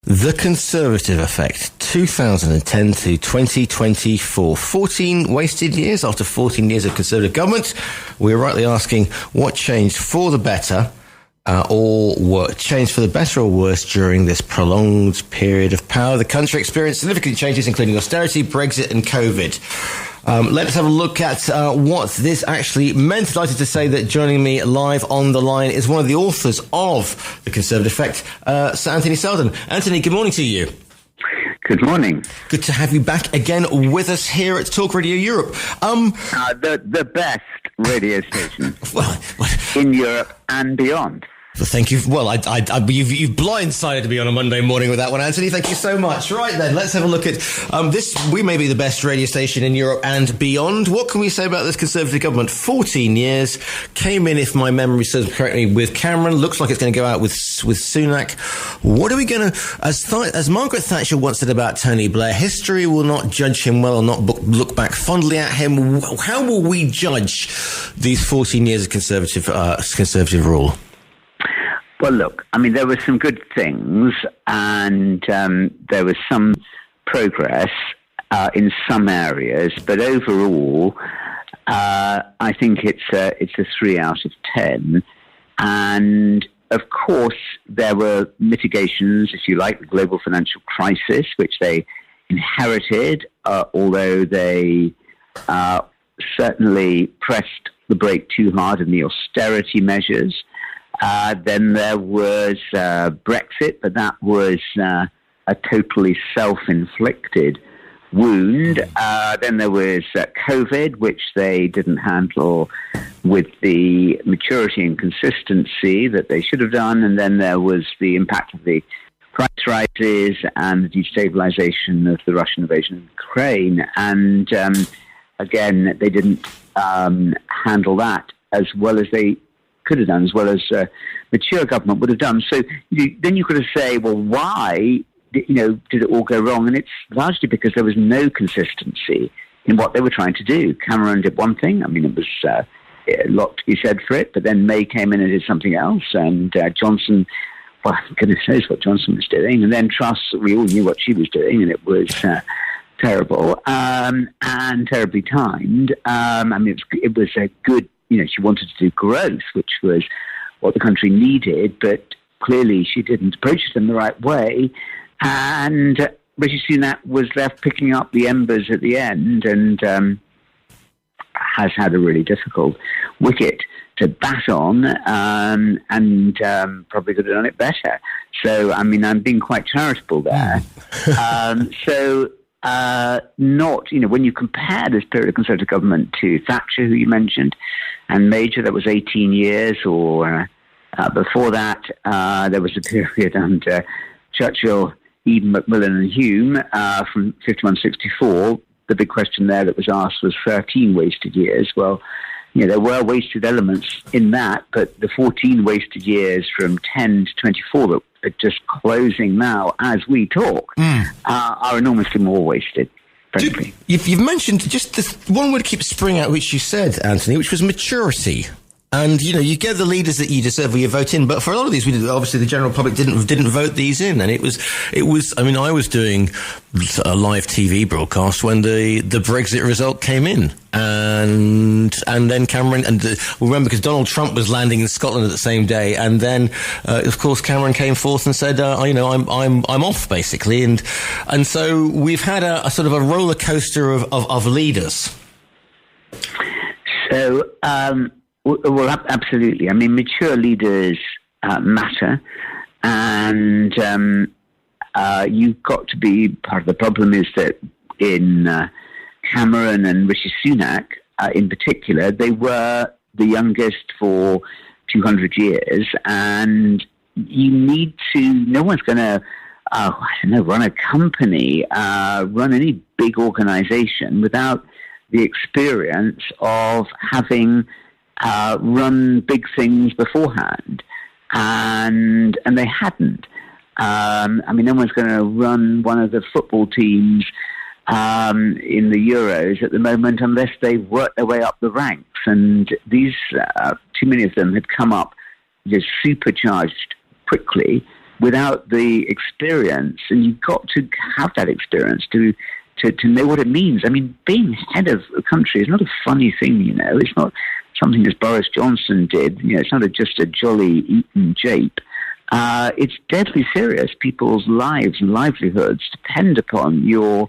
The Conservative Effect, 2010 to 2024. 14 wasted years after 14 years of Conservative government. We're rightly asking what changed for the better or what changed for the better or worse during this prolonged period of power. The country experienced significant changes, including austerity, Brexit and COVID. Let's have a look at what this actually meant. Delighted to say that joining me live on the line is one of the authors of The Conservative Effect, Sir Anthony Seldon. Anthony, good morning to you. Good morning. Good to have you back again with us here at Talk Radio Europe. The best radio station in Europe and beyond. Thank you. Well, you've blindsided me on a Monday morning with that one, Anthony. Thank you so much. Right then, let's have a look at this. We may be the best radio station in Europe and beyond. What can we say about this Conservative government? 14 years, came in, if my memory serves correctly, with Cameron. Looks like it's going to go out with Sunak. What are we going to, as Margaret Thatcher once said about Tony Blair, history will not judge him well or not look back fondly at him. How will we judge these 14 years of Conservative rule? Well, look, I mean, there were some good things and there was some progress in some areas, but overall, I think it's a 3 out of 10. And of course, there were mitigations, if you like, the global financial crisis, which they inherited, although they certainly pressed the brake too hard in the austerity measures. Then there was Brexit, but that was a totally self-inflicted wound. Then there was COVID, which they didn't handle with the maturity and consistency that they should have done. And then there was the impact of the price rises and the destabilization of the Russian invasion of Ukraine. And again, they didn't handle that as well as they could have done, as well as mature government would have done. So then you could have said, well, why did it all go wrong? And it's largely because there was no consistency in what they were trying to do. Cameron did one thing. I mean, it was a lot to be said for it, but then May came in and did something else. And Johnson, well, goodness knows what Johnson was doing. And then Truss, we all knew what she was doing, and it was terrible and terribly timed. I mean, it was a good, she wanted to do growth, which was what the country needed, but clearly she didn't approach it in the right way. And Rishi Sunak was left picking up the embers at the end and has had a really difficult wicket to bat on and probably could have done it better. So, I mean, I'm being quite charitable there. Not, when you compare this period of Conservative government to Thatcher, who you mentioned, and Major, that was 18 years, or before that, there was a period under Churchill, Eden, Macmillan and Hume from 51-64. The big question there that was asked was 13 wasted years. Well, there were wasted elements in that, but the 14 wasted years from 10 to 24 that are just closing now as we talk are enormously more wasted. Frankly. You've mentioned just this one word keeps springing out, which you said, Anthony, which was maturity. And, you get the leaders that you deserve when you vote in. But for a lot of these, obviously the general public didn't vote these in. And it was, I mean, I was doing a live TV broadcast when the Brexit result came in. And then Cameron, and remember, because Donald Trump was landing in Scotland at the same day. And then, of course, Cameron came forth and said, I'm off, basically. And so we've had a sort of a roller coaster of leaders. So, well, absolutely. I mean, mature leaders matter, and you've got to be part of the problem. Is that in Cameron and Rishi Sunak, in particular, they were the youngest for 200 years, and you need to. No one's going to, run a company, run any big organization without the experience of having run big things beforehand, and they hadn't. I mean, no one's going to run one of the football teams in the Euros at the moment unless they work their way up the ranks. And these, too many of them had come up just supercharged quickly without the experience, and you've got to have that experience to know what it means. I mean, being head of a country is not a funny thing, you know. It's not something as Boris Johnson did. You know, it's not just a jolly Eton jape. It's deadly serious. People's lives and livelihoods depend upon your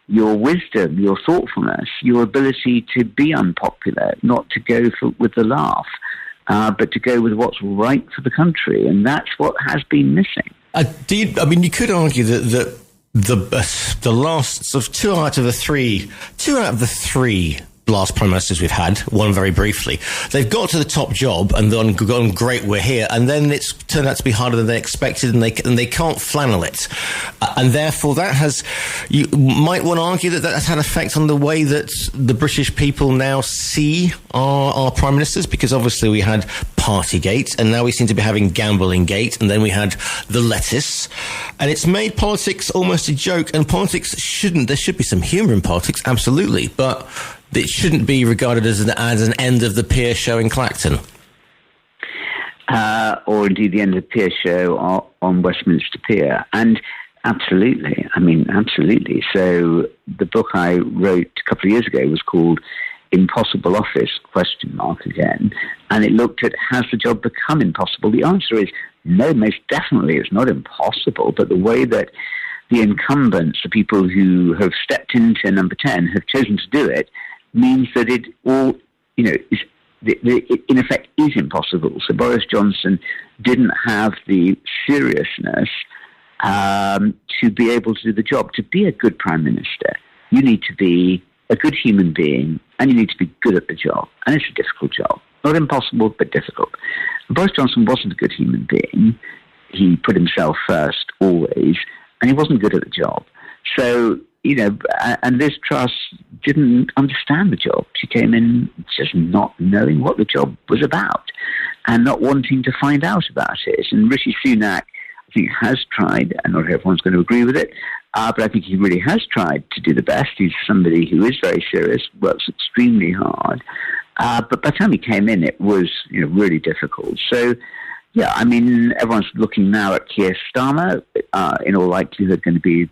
wisdom, your thoughtfulness, your ability to be unpopular, not to go with the laugh, but to go with what's right for the country. And that's what has been missing. You could argue that the last sort of two out of the three last prime ministers we've had, one very briefly, they've got to the top job and gone, great, we're here, and then it's turned out to be harder than they expected, and they can't flannel it, and therefore you might want to argue that has had an effect on the way that the British people now see our prime ministers, because obviously we had Partygate, and now we seem to be having Gamblingate, and then we had the lettuce, and it's made politics almost a joke. And politics there should be some humour in politics, absolutely, but it shouldn't be regarded as an end of the Pier show in Clacton. Or indeed the end of the Pier show on Westminster Pier. And absolutely. So the book I wrote a couple of years ago was called Impossible Office, ? Again. And it looked at, has the job become impossible? The answer is no, most definitely it's not impossible, but the way that the incumbents, the people who have stepped into number 10, have chosen to do it, means that it all, it in effect is impossible. So Boris Johnson didn't have the seriousness to be able to do the job. To be a good prime minister, you need to be a good human being, and you need to be good at the job. And it's a difficult job. Not impossible, but difficult. And Boris Johnson wasn't a good human being. He put himself first always, and he wasn't good at the job. So, and Liz Truss didn't understand the job. She came in just not knowing what the job was about and not wanting to find out about it. And Rishi Sunak, I think, has tried, and not everyone's going to agree with it, but I think he really has tried to do the best. He's somebody who is very serious, works extremely hard. But by the time he came in, it was really difficult. So, yeah, I mean, everyone's looking now at Keir Starmer, in all likelihood going to be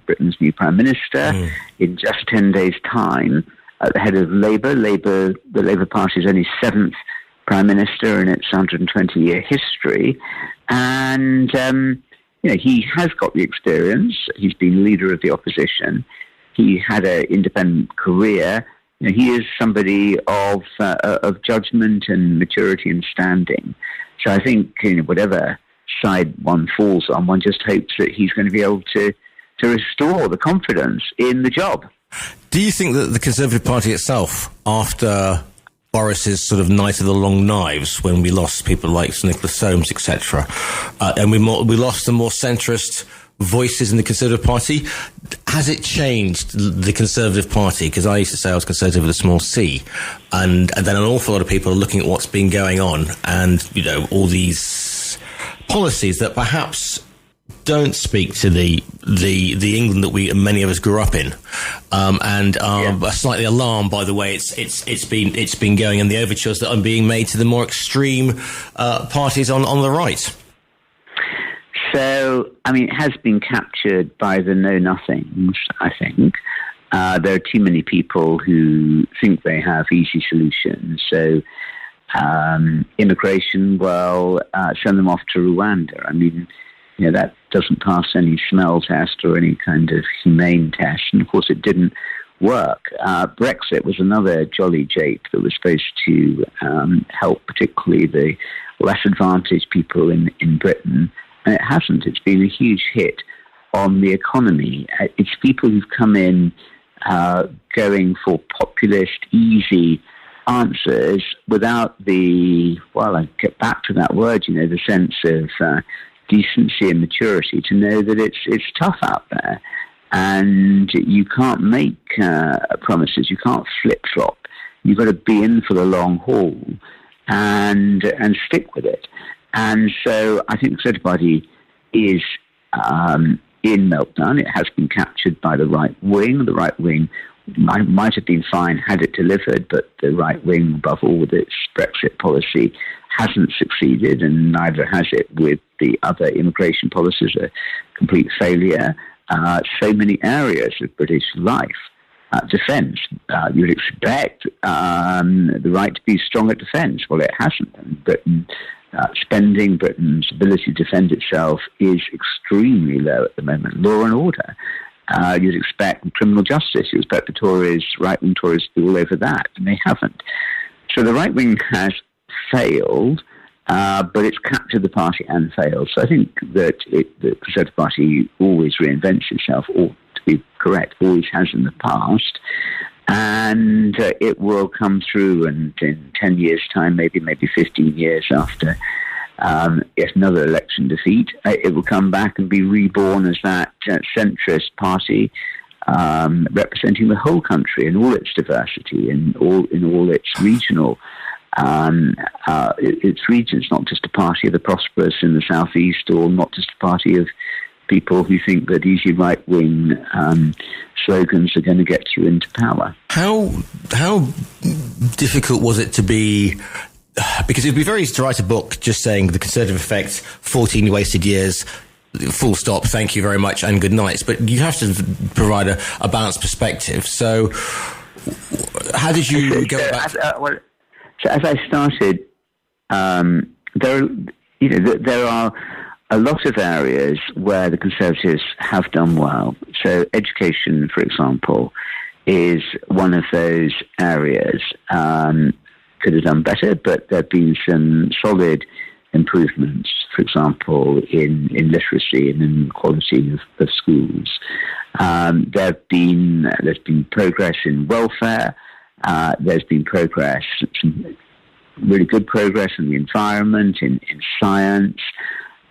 Britain's new Prime Minister in just 10 days' time, at the head of Labour. The Labour Party's only 7th Prime Minister in its 120-year history. And, he has got the experience. He's been leader of the opposition. He had an independent career. He is somebody of judgment and maturity and standing. So I think, whatever side one falls on, one just hopes that he's going to be able to restore the confidence in the job. Do you think that the Conservative Party itself, after Boris's sort of night of the long knives, when we lost people like Sir Nicholas Soames, etc., and we lost the more centrist voices in the Conservative Party, has it changed the Conservative Party? Because I used to say I was Conservative with a small c, and then an awful lot of people are looking at what's been going on, and all these policies that perhaps don't speak to the England that many of us grew up in, and are slightly alarmed by the way it's been going, and the overtures that are being made to the more extreme parties on the right. So, I mean, it has been captured by the know-nothings, I think. There are too many people who think they have easy solutions. So, immigration, send them off to Rwanda. I mean, that doesn't pass any smell test or any kind of humane test. And, of course, it didn't work. Brexit was another jolly jape that was supposed to help particularly the less advantaged people in Britain. And it hasn't. It's been a huge hit on the economy. It's people who've come in going for populist, easy answers without I get back to that word, the sense of decency and maturity to know that it's tough out there. And you can't make promises. You can't flip-flop. You've got to be in for the long haul and stick with it. And so I think the Conservative Party is in meltdown. It has been captured by the right wing. The right wing might have been fine had it delivered, but the right wing, above all with its Brexit policy, hasn't succeeded, and neither has it with the other immigration policies, a complete failure. So many areas of British life. Defence. You'd expect the right to be strong at defence. Well, it hasn't. And Britain's ability to defend itself is extremely low at the moment. Law and order. You'd expect criminal justice. You'd expect the Tories, right-wing Tories, to be all over that, and they haven't. So the right wing has failed, but it's captured the party and failed. So I think that the Conservative Party always reinvents itself, or to be correct, always has in the past, and it will come through, and in 10 years' time, maybe 15 years after yet another election defeat, it will come back and be reborn as that centrist party representing the whole country in all its diversity, in all its regional its regions, not just a party of the prosperous in the southeast, or not just a party of people who think that easy right-wing slogans are going to get you into power. How difficult was it to be? Because it would be very easy to write a book just saying the Conservative effect, 14 wasted years, full stop, thank you very much, and good night. But you have to provide a balanced perspective. So how did you go about? So as I started, there are a lot of areas where the Conservatives have done well. So education, for example, is one of those areas. Could have done better, but there have been some solid improvements, for example, in literacy and in quality of schools. There's been progress in welfare. There's been progress, some really good progress in the environment, in science.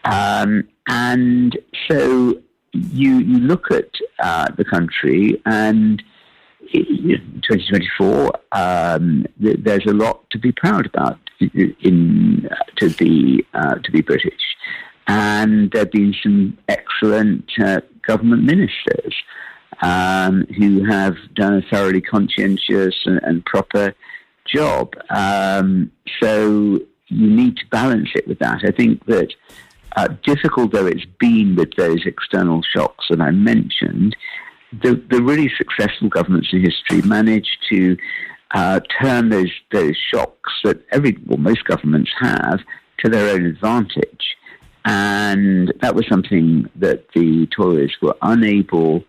And so you look at the country, and in 2024, there's a lot to be proud about to be British. And there have been some excellent government ministers who have done a thoroughly conscientious and proper job. So you need to balance it with that. I think that difficult though it's been with those external shocks that I mentioned, the really successful governments in history managed to turn those shocks that most governments have to their own advantage. And that was something that the Tories were unable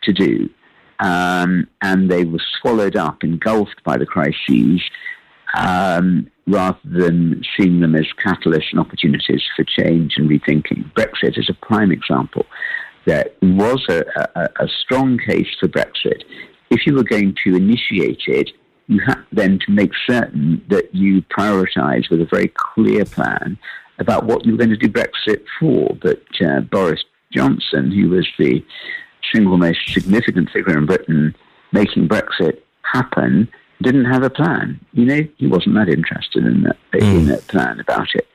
to do. And they were swallowed up, engulfed by the crises, rather than seeing them as catalysts and opportunities for change and rethinking. Brexit is a prime example. There was a strong case for Brexit. If you were going to initiate it, you had then to make certain that you prioritise with a very clear plan about what you were going to do Brexit for. But Boris Johnson, who was the single most significant figure in Britain making Brexit happen, didn't have a plan. He wasn't that interested in a plan about it.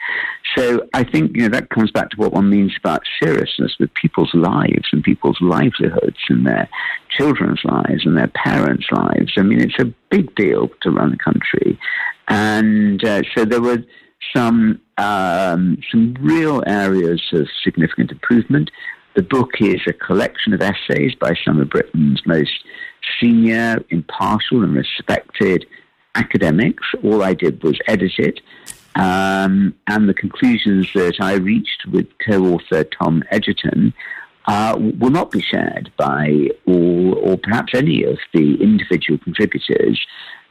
So I think, that comes back to what one means about seriousness with people's lives and people's livelihoods and their children's lives and their parents' lives. I mean, it's a big deal to run a country. And so there were some real areas of significant improvement. The book is a collection of essays by some of Britain's most senior, impartial and respected academics. All I did was edit it. And the conclusions that I reached with co-author Tom Edgerton will not be shared by all or perhaps any of the individual contributors,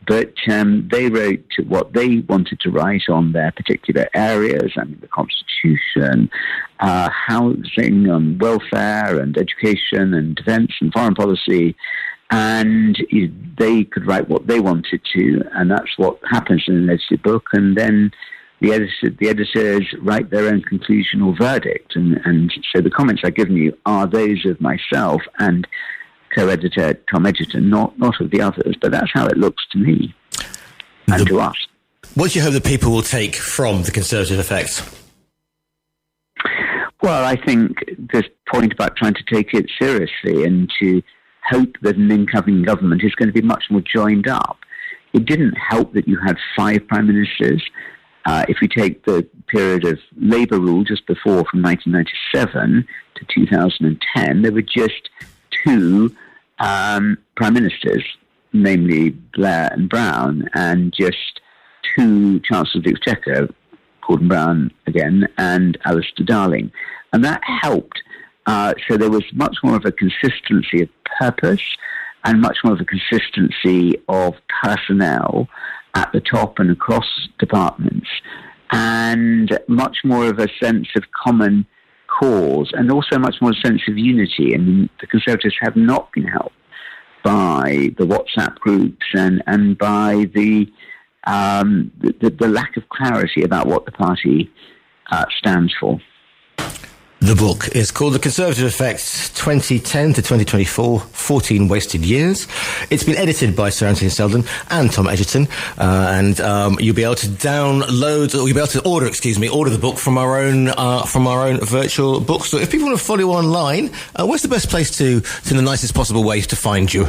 but they wrote what they wanted to write on their particular areas, the Constitution, housing, welfare and education and defence and foreign policy, and they could write what they wanted to, and that's what happens in an edited book, and then the editors write their own conclusion or verdict, and so the comments I've given you are those of myself and co-editor Tom Edgerton, not of the others, but that's how it looks to me and to us. What do you hope that people will take from the Conservative effect? Well, I think this point about trying to take it seriously and to hope that an incoming government is going to be much more joined up. It didn't help that you had 5 prime ministers. If we take the period of Labour rule just before, from 1997 to 2010, there were just two prime ministers, namely Blair and Brown, and just two Chancellors of the Exchequer, Gordon Brown again, and Alistair Darling. And that helped. So there was much more of a consistency of purpose and much more of a consistency of personnel at the top and across departments, and much more of a sense of common cause, and also much more a sense of unity. And the Conservatives have not been helped by the WhatsApp groups and by the lack of clarity about what the party stands for. The book is called The Conservative Effect, 2010 to 2024, 14 Wasted Years. It's been edited by Sir Anthony Seldon and Tom Edgerton, and you'll be able to order the book from our own virtual bookstore. If people want to follow you online, where's the best place in the nicest possible way to find you?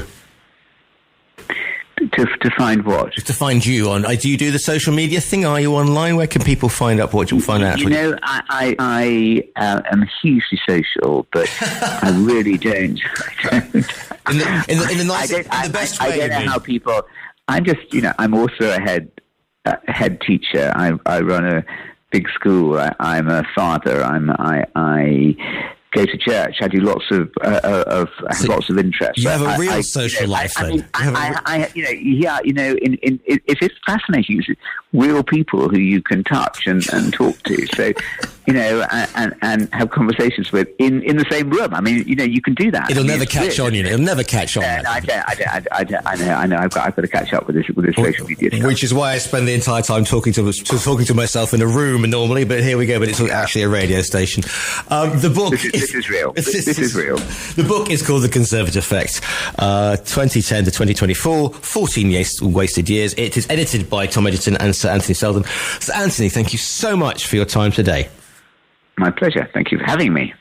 To find what? To find you on. Do you do the social media thing? Are you online? Where can people find out what you'll find out? You know, I am hugely social, but I really don't. In the best way. I don't know how people. I'm just, I'm also a head teacher. I run a big school. I'm a father. I go to church. I do lots of lots of interests. You have a real social life, then. If it's fascinating, it's real people who you can touch and talk to. So, and have conversations with in the same room. I mean, you can do that. It'll never catch on. It'll never catch on. I know. I've got to catch up with this social media stuff. Which is why I spend the entire time talking to myself in a room normally. But here we go. But it's actually a radio station. The book. This is real. This is real. The book is called The Conservative Effect, 2010 to 2024, 14 Wasted Years. It is edited by Tom Edgerton and Sir Anthony Seldon. Sir Anthony, thank you so much for your time today. My pleasure. Thank you for having me.